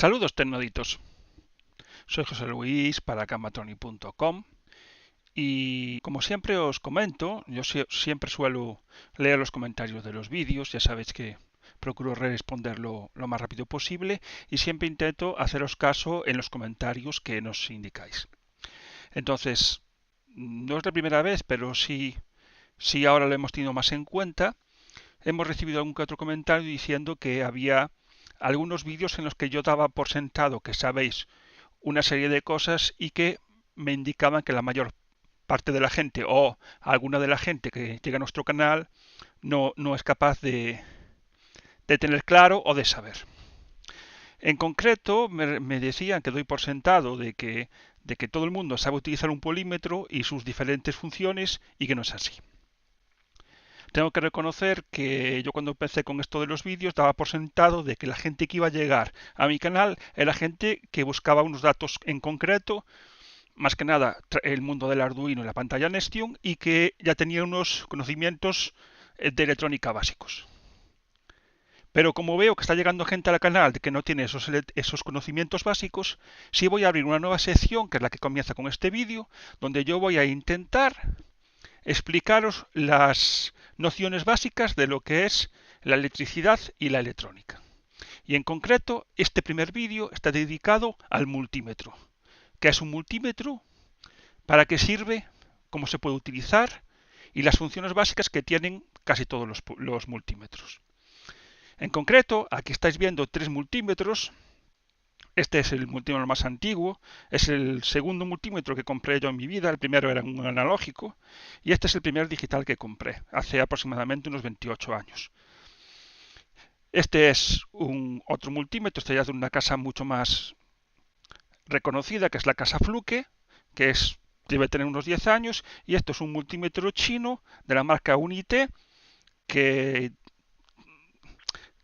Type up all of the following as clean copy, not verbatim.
Saludos tecnoditos, soy José Luis para Gamatronic.com y como siempre os comento, yo siempre suelo leer los comentarios de los vídeos, ya sabéis que procuro responder lo más rápido posible y siempre intento haceros caso en los comentarios que nos indicáis. Entonces, no es la primera vez, pero sí ahora lo hemos tenido más en cuenta. Hemos recibido algún que otro comentario diciendo que había algunos vídeos en los que yo daba por sentado que sabéis una serie de cosas y que me indicaban que la mayor parte de la gente o alguna de la gente que llega a nuestro canal no es capaz de tener claro o de saber. En concreto, me decían que doy por sentado de que todo el mundo sabe utilizar un polímetro y sus diferentes funciones y que no es así. Tengo que reconocer que yo cuando empecé con esto de los vídeos daba por sentado de que la gente que iba a llegar a mi canal era gente que buscaba unos datos en concreto, más que nada el mundo del Arduino y la pantalla Nestion, y que ya tenía unos conocimientos de electrónica básicos. Pero como veo que está llegando gente al canal que no tiene esos conocimientos básicos, sí voy a abrir una nueva sección, que es la que comienza con este vídeo, donde yo voy a intentar explicaros las nociones básicas de lo que es la electricidad y la electrónica. Y en concreto, este primer vídeo está dedicado al multímetro. ¿Qué es un multímetro? ¿Para qué sirve? ¿Cómo se puede utilizar? Y las funciones básicas que tienen casi todos los multímetros. En concreto, aquí estáis viendo tres multímetros. Este es el multímetro más antiguo, es el segundo multímetro que compré yo en mi vida, el primero era un analógico, y este es el primer digital que compré, hace aproximadamente unos 28 años. Este es otro multímetro, este ya es de una casa mucho más reconocida, que es la casa Fluke, que debe tener unos 10 años, y esto es un multímetro chino de la marca Unite, que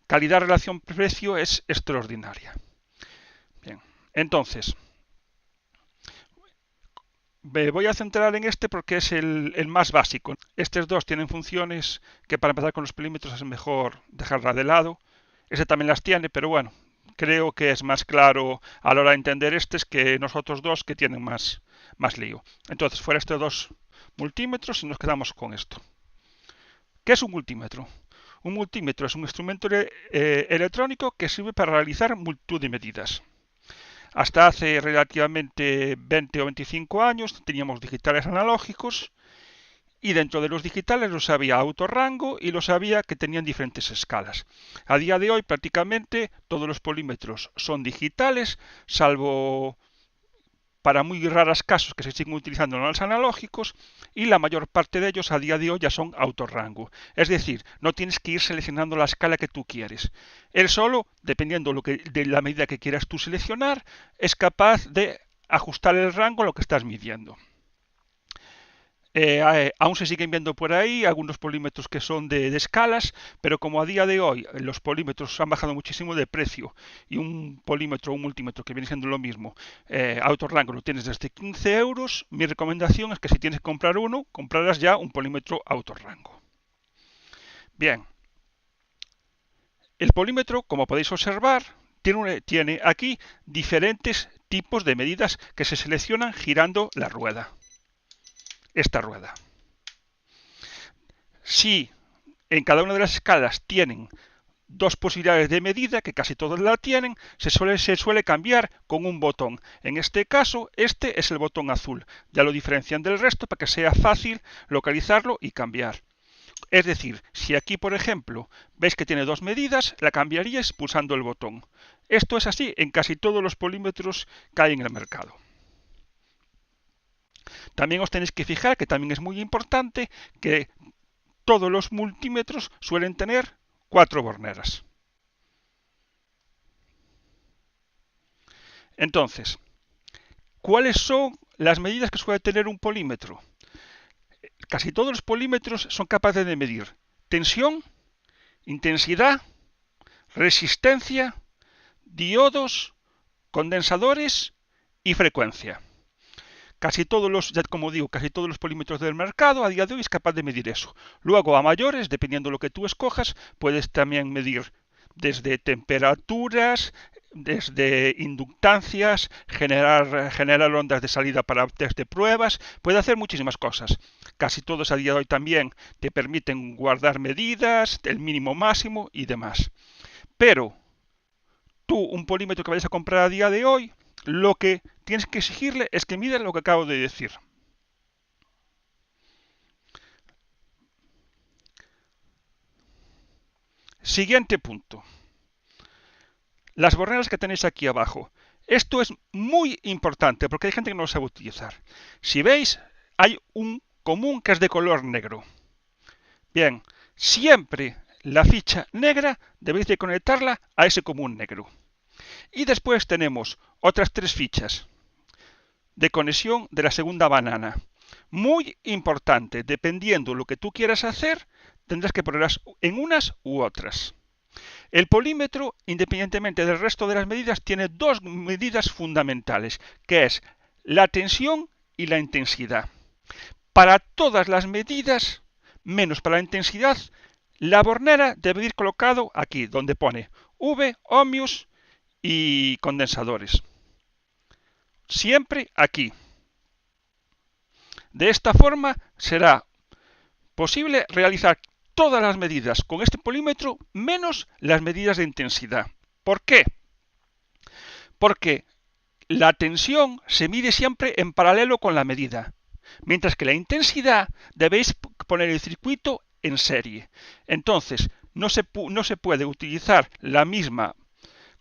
calidad-relación precio es extraordinaria. Bien, entonces, me voy a centrar en este porque es el más básico. Estos dos tienen funciones que para empezar con los polímetros es mejor dejarla de lado. Este también las tiene, pero bueno, creo que es más claro a la hora de entender estos que nosotros dos que tienen más lío. Entonces, fuera estos dos multímetros y nos quedamos con esto. ¿Qué es un multímetro? Un multímetro es un instrumento electrónico que sirve para realizar multitud de medidas. Hasta hace relativamente 20 o 25 años teníamos digitales analógicos y dentro de los digitales los había autorrango y los había que tenían diferentes escalas. A día de hoy prácticamente todos los polímetros son digitales, salvo para muy raros casos que se siguen utilizando en los analógicos, y la mayor parte de ellos a día de hoy ya son autorrango. Es decir, no tienes que ir seleccionando la escala que tú quieres. Él solo, dependiendo de la medida que quieras tú seleccionar, es capaz de ajustar el rango a lo que estás midiendo. Aún se siguen viendo por ahí algunos polímetros que son de escalas, pero como a día de hoy los polímetros han bajado muchísimo de precio y un polímetro o un multímetro que viene siendo lo mismo, autorrango lo tienes desde 15 euros, mi recomendación es que si tienes que comprar uno, comprarás ya un polímetro autorrango. Bien, el polímetro, como podéis observar, tiene aquí diferentes tipos de medidas que se seleccionan girando la rueda. Esta rueda. Si en cada una de las escalas tienen dos posibilidades de medida, que casi todas la tienen, se suele cambiar con un botón. En este caso, este es el botón azul. Ya lo diferencian del resto para que sea fácil localizarlo y cambiar. Es decir, si aquí, por ejemplo, veis que tiene dos medidas, la cambiaríais pulsando el botón. Esto es así en casi todos los polímetros que hay en el mercado. También os tenéis que fijar que también es muy importante que todos los multímetros suelen tener 4 borneras. Entonces, ¿cuáles son las medidas que suele tener un polímetro? Casi todos los polímetros son capaces de medir tensión, intensidad, resistencia, diodos, condensadores y frecuencia. Casi todos los polímetros del mercado a día de hoy es capaz de medir eso. Luego, a mayores, dependiendo de lo que tú escojas, puedes también medir desde temperaturas, desde inductancias, generar ondas de salida para test de pruebas, puede hacer muchísimas cosas. Casi todos a día de hoy también te permiten guardar medidas, el mínimo máximo y demás. Pero tú, un polímetro que vayas a comprar a día de hoy, lo que tienes que exigirle es que mida lo que acabo de decir. Siguiente punto. Las borneras que tenéis aquí abajo. Esto es muy importante porque hay gente que no lo sabe utilizar. Si veis, hay un común que es de color negro. Bien, siempre la ficha negra debéis de conectarla a ese común negro. Y después tenemos otras 3 fichas de conexión de la segunda banana. Muy importante, dependiendo de lo que tú quieras hacer, tendrás que ponerlas en unas u otras. El polímetro, independientemente del resto de las medidas, tiene 2 medidas fundamentales, que es la tensión y la intensidad. Para todas las medidas, menos para la intensidad, la bornera debe ir colocado aquí, donde pone V, ohmios y condensadores. Siempre aquí. De esta forma será posible realizar todas las medidas con este polímetro menos las medidas de intensidad. ¿Por qué? Porque la tensión se mide siempre en paralelo con la medida, mientras que la intensidad debéis poner el circuito en serie. Entonces, no se puede utilizar la misma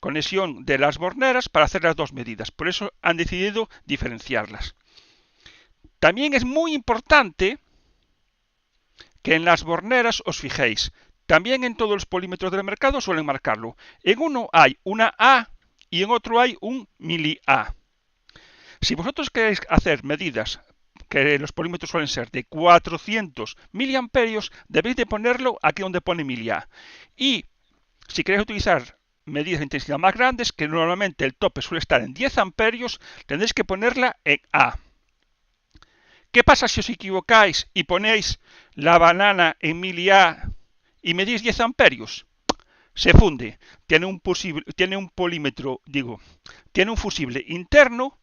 conexión de las borneras para hacer las 2 medidas. Por eso han decidido diferenciarlas. También es muy importante que en las borneras os fijéis. También en todos los polímetros del mercado suelen marcarlo. En uno hay una A y en otro hay un mili-A. Si vosotros queréis hacer medidas, que los polímetros suelen ser de 400 miliamperios, debéis de ponerlo aquí donde pone mili-A. Y si queréis utilizar medidas de intensidad más grandes, que normalmente el tope suele estar en 10 amperios, tendréis que ponerla en A. ¿Qué pasa si os equivocáis y ponéis la banana en mili-A y medís 10 amperios? Se funde. Tiene un fusible interno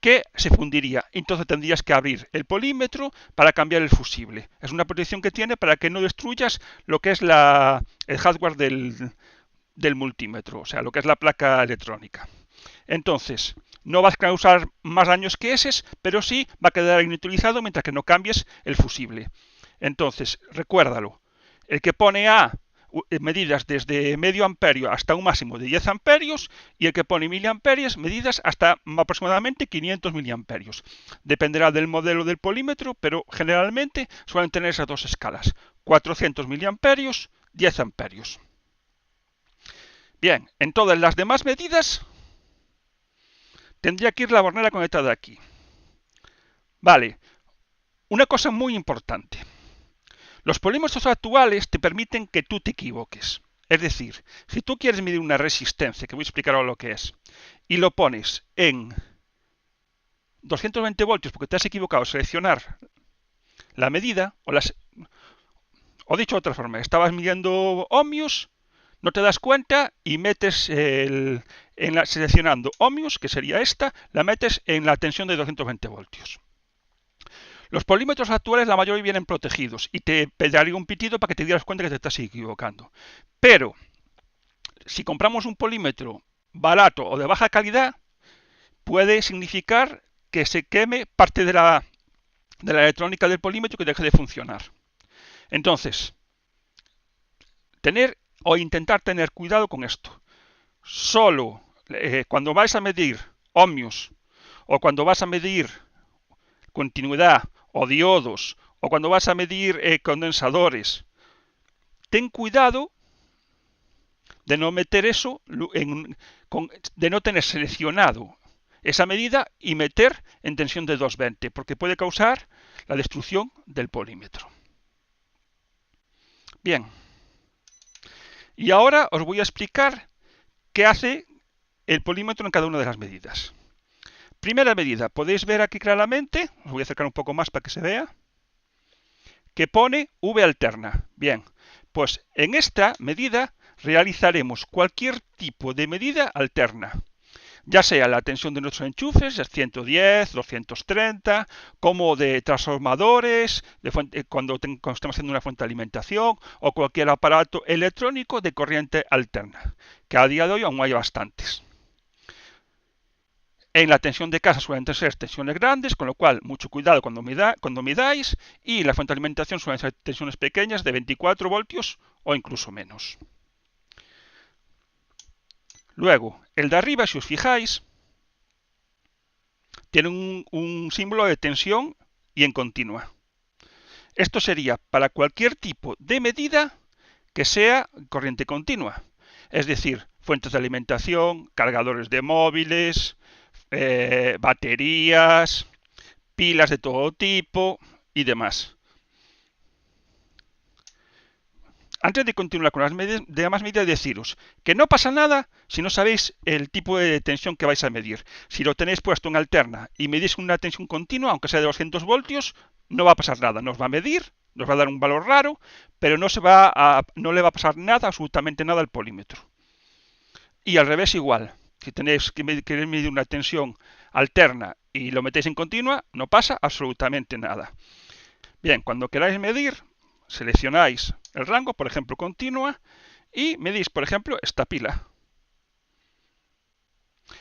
que se fundiría. Entonces tendrías que abrir el polímetro para cambiar el fusible. Es una protección que tiene para que no destruyas lo que es el hardware del multímetro, o sea, lo que es la placa electrónica. Entonces, no vas a causar más daños que esos, pero sí va a quedar inutilizado mientras que no cambies el fusible. Entonces, recuérdalo. El que pone A, medidas desde medio amperio hasta un máximo de 10 amperios, y el que pone miliamperios, medidas hasta aproximadamente 500 miliamperios. Dependerá del modelo del polímetro, pero generalmente suelen tener esas 2 escalas. 400 miliamperios, 10 amperios. Bien, en todas las demás medidas tendría que ir la bornera conectada aquí. Vale, una cosa muy importante. Los polímetros actuales te permiten que tú te equivoques. Es decir, si tú quieres medir una resistencia, que voy a explicar ahora lo que es, y lo pones en 220 voltios porque te has equivocado al seleccionar la medida, o dicho de otra forma, estabas midiendo ohmios, no te das cuenta y metes seleccionando ohmios, que sería esta, la metes en la tensión de 220 voltios. Los polímetros actuales la mayoría vienen protegidos y te pegaría un pitido para que te dieras cuenta que te estás equivocando. Pero si compramos un polímetro barato o de baja calidad, puede significar que se queme parte de la electrónica del polímetro que deje de funcionar. Entonces, intentar tener cuidado con esto. Solo cuando vais a medir ohmios o cuando vas a medir continuidad o diodos o cuando vas a medir condensadores, ten cuidado de no meter eso, de no tener seleccionado esa medida y meter en tensión de 220, porque puede causar la destrucción del polímetro. Bien. Y ahora os voy a explicar qué hace el polímetro en cada una de las medidas. Primera medida, podéis ver aquí claramente, os voy a acercar un poco más para que se vea, que pone V alterna. Bien, pues en esta medida realizaremos cualquier tipo de medida alterna, ya sea la tensión de nuestros enchufes, 110, 230, como de transformadores, cuando estamos haciendo una fuente de alimentación, o cualquier aparato electrónico de corriente alterna, que a día de hoy aún hay bastantes. En la tensión de casa suelen ser tensiones grandes, con lo cual mucho cuidado cuando midáis, y en la fuente de alimentación suelen ser tensiones pequeñas de 24 voltios o incluso menos. Luego, el de arriba, si os fijáis, tiene un símbolo de tensión y en continua. Esto sería para cualquier tipo de medida que sea corriente continua. Es decir, fuentes de alimentación, cargadores de móviles, baterías, pilas de todo tipo y demás. Antes de continuar con las demás medidas, deciros que no pasa nada si no sabéis el tipo de tensión que vais a medir. Si lo tenéis puesto en alterna y medís una tensión continua, aunque sea de 200 voltios, no va a pasar nada. Nos va a medir, nos va a dar un valor raro, pero no le va a pasar nada, absolutamente nada al polímetro. Y al revés igual. Si queréis medir una tensión alterna y lo metéis en continua, no pasa absolutamente nada. Bien, cuando queráis medir, seleccionáis el rango, por ejemplo, continua, y medís, por ejemplo, esta pila.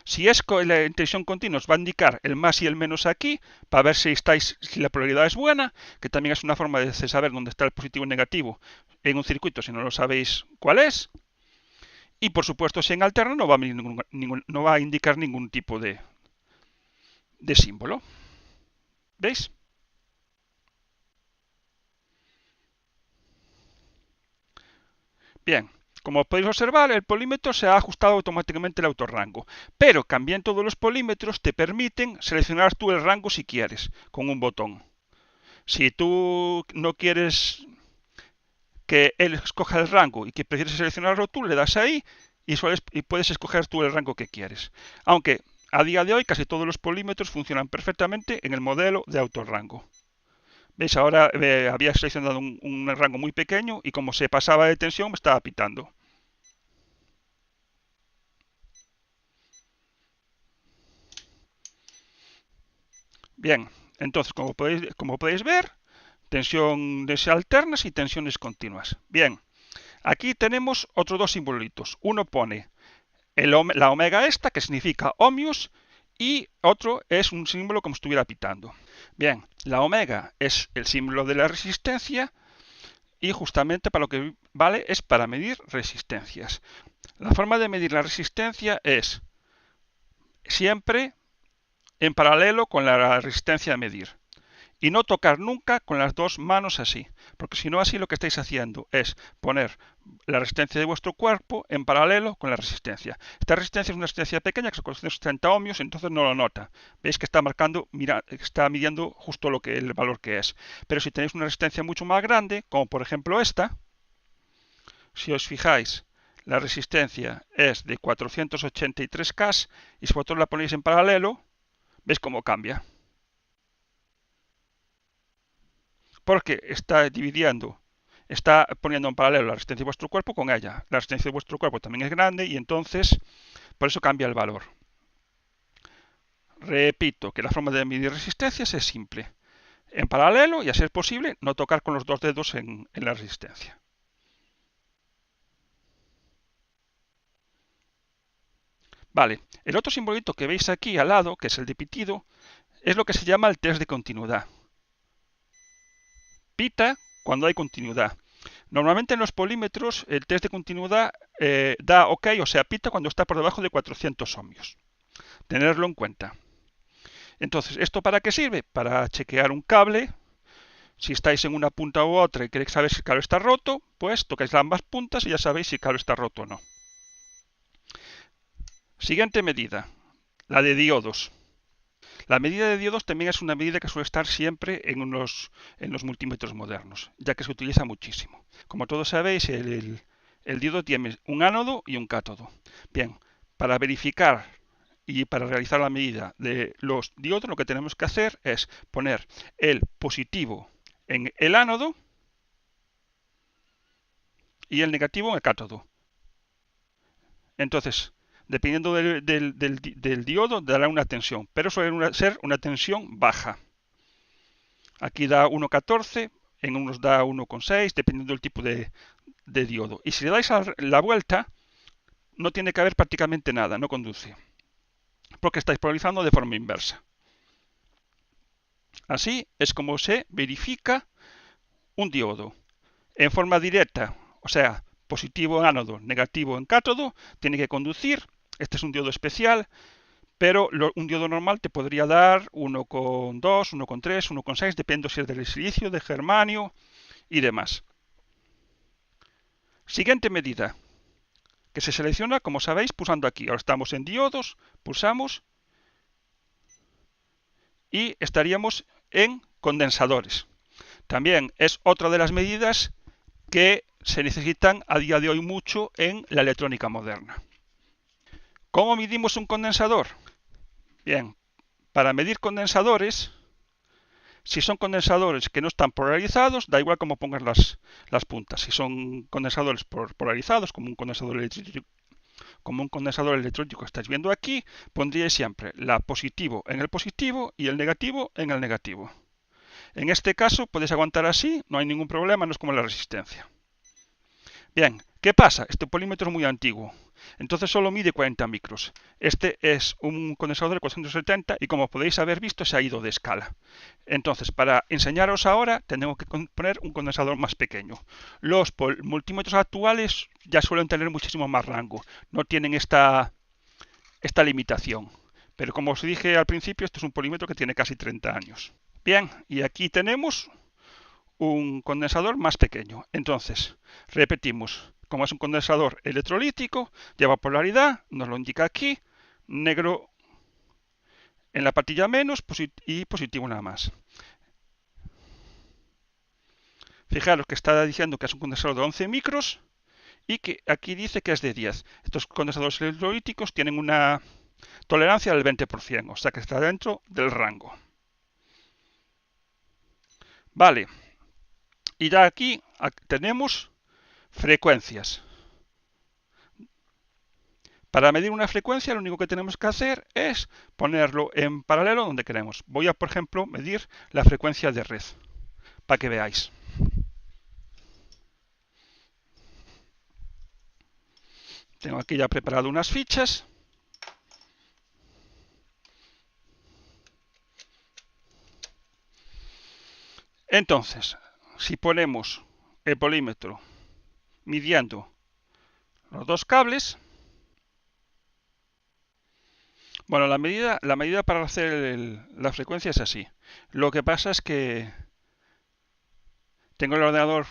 Si es con la tensión continua, os va a indicar el más y el menos aquí, para ver si la polaridad es buena, que también es una forma de saber dónde está el positivo y negativo en un circuito si no lo sabéis cuál es. Y por supuesto, si en alterno no va a indicar ningún tipo de símbolo. ¿Veis? Bien, como podéis observar, el polímetro se ha ajustado automáticamente el autorrango, pero también todos los polímetros te permiten seleccionar tú el rango si quieres, con un botón. Si tú no quieres que él escoja el rango y que prefieres seleccionarlo tú, le das ahí y puedes escoger tú el rango que quieres. Aunque a día de hoy casi todos los polímetros funcionan perfectamente en el modelo de autorrango. ¿Veis? Ahora había seleccionado un rango muy pequeño y como se pasaba de tensión me estaba pitando. Bien, entonces como podéis ver, tensiones alternas y tensiones continuas. Bien, aquí tenemos otros dos simbolitos. Uno pone la omega esta, que significa ohmios, y otro es un símbolo como si estuviera pitando. Bien, la omega es el símbolo de la resistencia y justamente para lo que vale es para medir resistencias. La forma de medir la resistencia es siempre en paralelo con la resistencia a medir. Y no tocar nunca con las dos manos así, porque si no así lo que estáis haciendo es poner la resistencia de vuestro cuerpo en paralelo con la resistencia. Esta resistencia es una resistencia pequeña que son 430 ohmios, entonces no lo nota. Veis que está midiendo justo el valor que es. Pero si tenéis una resistencia mucho más grande, como por ejemplo esta, si os fijáis, la resistencia es de 483 K y si vosotros la ponéis en paralelo, veis cómo cambia. Porque está poniendo en paralelo la resistencia de vuestro cuerpo con ella. La resistencia de vuestro cuerpo también es grande y entonces por eso cambia el valor. Repito que la forma de medir resistencias es simple. En paralelo y a ser posible no tocar con los dos dedos en la resistencia. Vale, el otro simbolito que veis aquí al lado, que es el de pitido, es lo que se llama el test de continuidad. Pita cuando hay continuidad. Normalmente en los polímetros el test de continuidad da OK, o sea, pita cuando está por debajo de 400 ohmios. Tenerlo en cuenta. Entonces, ¿esto para qué sirve? Para chequear un cable. Si estáis en una punta u otra y queréis saber si el cable está roto, pues tocáis ambas puntas y ya sabéis si el cable está roto o no. Siguiente medida, la de diodos. La medida de diodos también es una medida que suele estar siempre en los multímetros modernos, ya que se utiliza muchísimo. Como todos sabéis, el diodo tiene un ánodo y un cátodo. Bien, para verificar y para realizar la medida de los diodos, lo que tenemos que hacer es poner el positivo en el ánodo y el negativo en el cátodo. Entonces, dependiendo del diodo, dará una tensión, pero suele ser una tensión baja. Aquí da 1,14, en unos da 1,6, dependiendo del tipo de diodo. Y si le dais la vuelta, no tiene que haber prácticamente nada, no conduce, porque estáis polarizando de forma inversa. Así es como se verifica un diodo. En forma directa, o sea, positivo en ánodo, negativo en cátodo, tiene que conducir. Este es un diodo especial, pero un diodo normal te podría dar 1,2, 1,3, 1,6, depende si es del silicio, de germanio y demás. Siguiente medida, que se selecciona, como sabéis, pulsando aquí. Ahora estamos en diodos, pulsamos y estaríamos en condensadores. También es otra de las medidas que se necesitan a día de hoy mucho en la electrónica moderna. ¿Cómo medimos un condensador? Bien, para medir condensadores, si son condensadores que no están polarizados, da igual cómo pongas las puntas. Si son condensadores polarizados, como un condensador electrónico que estáis viendo aquí, pondríais siempre la positivo en el positivo y el negativo en el negativo. En este caso podéis aguantar así, no hay ningún problema, no es como la resistencia. Bien, ¿qué pasa? Este polímetro es muy antiguo, entonces solo mide 40 micros. Este es un condensador de 470 y como podéis haber visto se ha ido de escala. Entonces, para enseñaros ahora, tenemos que poner un condensador más pequeño. Los multímetros actuales ya suelen tener muchísimo más rango, no tienen esta limitación. Pero como os dije al principio, este es un polímetro que tiene casi 30 años. Bien, y aquí tenemos un condensador más pequeño. Entonces, repetimos, como es un condensador electrolítico, lleva polaridad, nos lo indica aquí, negro en la patilla menos y positivo nada más. Fijaros que está diciendo que es un condensador de 11 micros y que aquí dice que es de 10. Estos condensadores electrolíticos tienen una tolerancia del 20%, o sea que está dentro del rango. Vale, y ya aquí tenemos frecuencias. Para medir una frecuencia, lo único que tenemos que hacer es ponerlo en paralelo donde queremos. Voy a, por ejemplo, medir la frecuencia de red, para que veáis. Tengo aquí ya preparado unas fichas. Entonces, si ponemos el polímetro midiendo los dos cables, bueno, la medida para hacer la frecuencia es así. Lo que pasa es que tengo el ordenador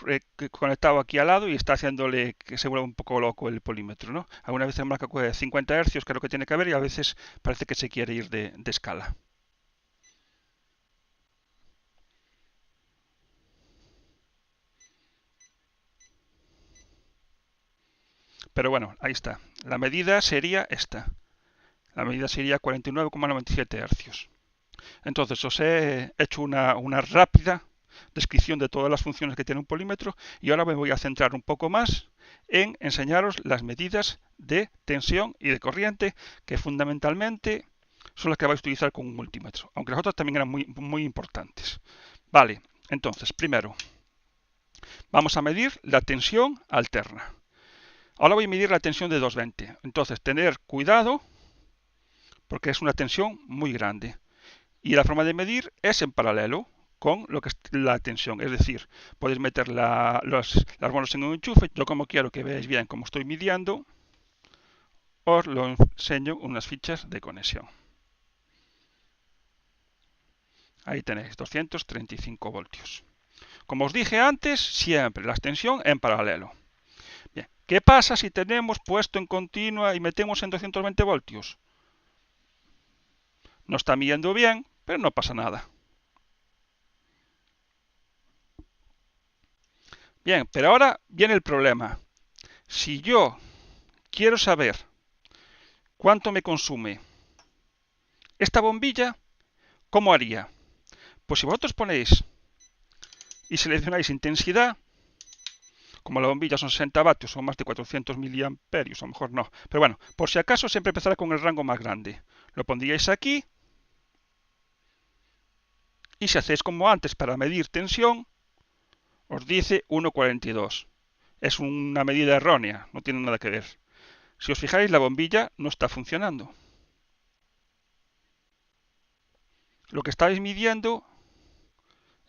conectado aquí al lado y está haciéndole que se vuelva un poco loco el polímetro, ¿no? Algunas veces marca 50 Hz, que es lo que tiene que haber, y a veces parece que se quiere ir de escala. Pero bueno, ahí está. La medida sería esta. La medida sería 49,97 Hz. Entonces os he hecho una rápida descripción de todas las funciones que tiene un polímetro y ahora me voy a centrar un poco más en enseñaros las medidas de tensión y de corriente que fundamentalmente son las que vais a utilizar con un multímetro, aunque las otras también eran muy importantes. Vale, entonces primero vamos a medir la tensión alterna. Ahora voy a medir la tensión de 220, entonces tener cuidado porque es una tensión muy grande. Y la forma de medir es en paralelo con lo que es la tensión. Es decir, podéis meter las bolas en un enchufe. Yo como quiero que veáis bien cómo estoy midiendo, os lo enseño unas fichas de conexión. Ahí tenéis 235 voltios. Como os dije antes, siempre la tensión en paralelo. Bien, ¿qué pasa si tenemos puesto en continua y metemos en 220 voltios? No está midiendo bien, pero no pasa nada. Bien, pero ahora viene el problema. Si yo quiero saber cuánto me consume esta bombilla, ¿cómo haría? Pues si vosotros ponéis y seleccionáis intensidad, como la bombilla son 60 vatios o más de 400 miliamperios, a lo mejor no. Pero bueno, por si acaso siempre empezará con el rango más grande. Lo pondríais aquí. Y si hacéis como antes para medir tensión, os dice 1,42. Es una medida errónea, no tiene nada que ver. Si os fijáis, la bombilla no está funcionando. Lo que estáis midiendo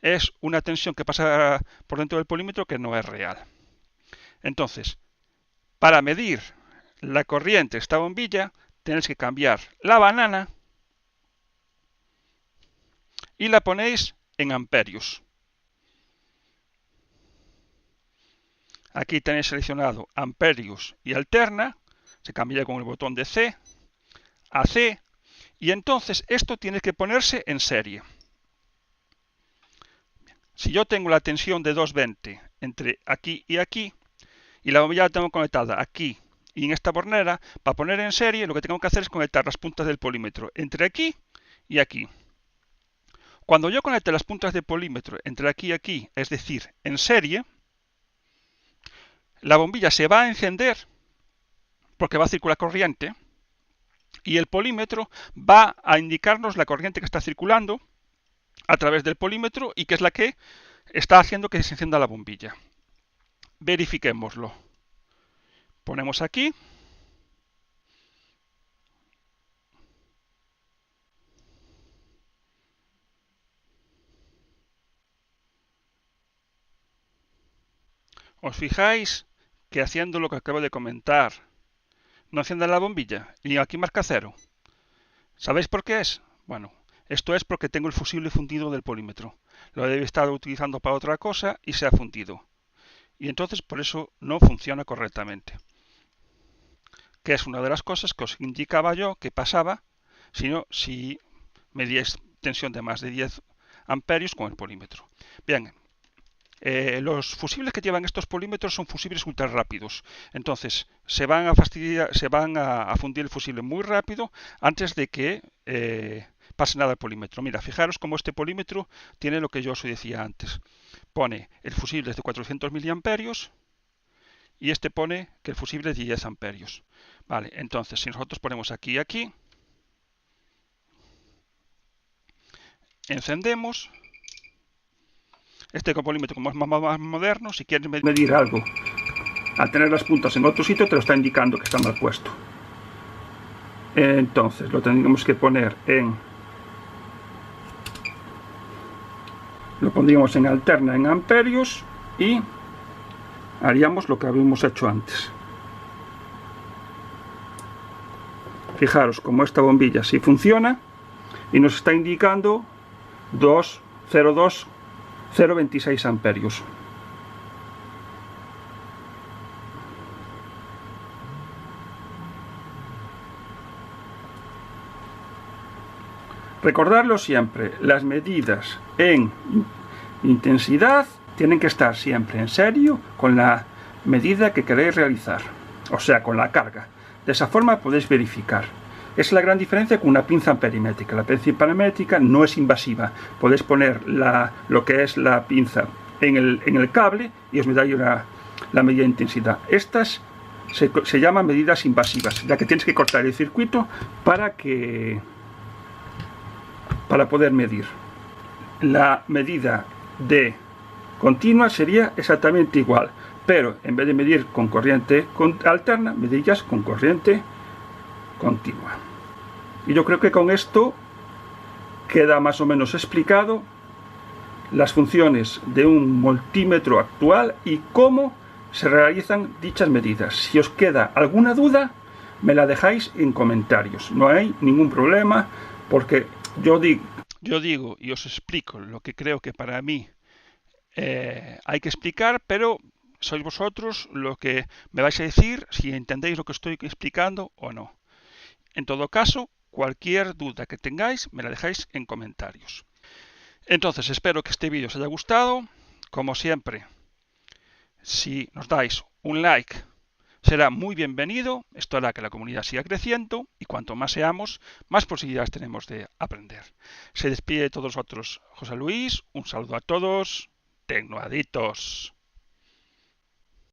es una tensión que pasa por dentro del polímetro que no es real. Entonces, para medir la corriente de esta bombilla, tenéis que cambiar la banana y la ponéis en amperios. Aquí tenéis seleccionado amperios y alterna, se cambia con el botón de C a C, y entonces esto tiene que ponerse en serie. Si yo tengo la tensión de 220 entre aquí y aquí, y la bombilla la tengo conectada aquí y en esta bornera, para poner en serie lo que tengo que hacer es conectar las puntas del polímetro entre aquí y aquí. Cuando yo conecte las puntas del polímetro entre aquí y aquí, es decir, en serie, la bombilla se va a encender porque va a circular corriente y el polímetro va a indicarnos la corriente que está circulando a través del polímetro y que es la que está haciendo que se encienda la bombilla. Verifiquémoslo. Ponemos aquí. ¿Os fijáis que haciendo lo que acabo de comentar no enciende la bombilla? Y aquí marca 0. ¿Sabéis por qué es? Bueno, esto es porque tengo el fusible fundido del polímetro. Lo he estado utilizando para otra cosa y se ha fundido. Y entonces por eso no funciona correctamente. Que es una de las cosas que os indicaba yo que pasaba si medíais tensión de más de 10 amperios con el polímetro. Bien, los fusibles que llevan estos polímetros son fusibles ultra rápidos. Entonces, se van a fundir el fusible muy rápido antes de que pase nada al polímetro. Mira, fijaros cómo este polímetro tiene lo que yo os decía antes. Pone el fusible es de 400 miliamperios y este pone que el fusible es de 10 amperios. Vale, entonces, si nosotros ponemos aquí y aquí, encendemos. Este polímetro, como es más moderno, si quieres medir algo, al tener las puntas en otro sitio, te lo está indicando que está mal puesto. Entonces, lo tendríamos que poner lo pondríamos en alterna en amperios y haríamos lo que habíamos hecho antes. Fijaros como esta bombilla sí funciona y nos está indicando 0,26 amperios. Recordarlo siempre, las medidas en intensidad tienen que estar siempre en serio con la medida que queréis realizar, o sea, con la carga. De esa forma podéis verificar. Es la gran diferencia con una pinza amperimétrica. La pinza amperimétrica no es invasiva. Podéis poner lo que es la pinza en el cable y os metáis la medida de intensidad. Estas se llaman medidas invasivas, ya que tienes que cortar el circuito para poder medir. La medida de continua sería exactamente igual, pero en vez de medir con corriente alterna, medirías con corriente continua. Y yo creo que con esto queda más o menos explicado las funciones de un multímetro actual y cómo se realizan dichas medidas. Si os queda alguna duda, me la dejáis en comentarios. No hay ningún problema, porque yo digo y os explico lo que creo que para mí hay que explicar, pero sois vosotros lo que me vais a decir si entendéis lo que estoy explicando o no. En todo caso, cualquier duda que tengáis me la dejáis en comentarios. Entonces, espero que este vídeo os haya gustado. Como siempre, si nos dais un like, será muy bienvenido. Esto hará que la comunidad siga creciendo y cuanto más seamos, más posibilidades tenemos de aprender. Se despide de todos vosotros José Luis. Un saludo a todos. Tecnoadictos.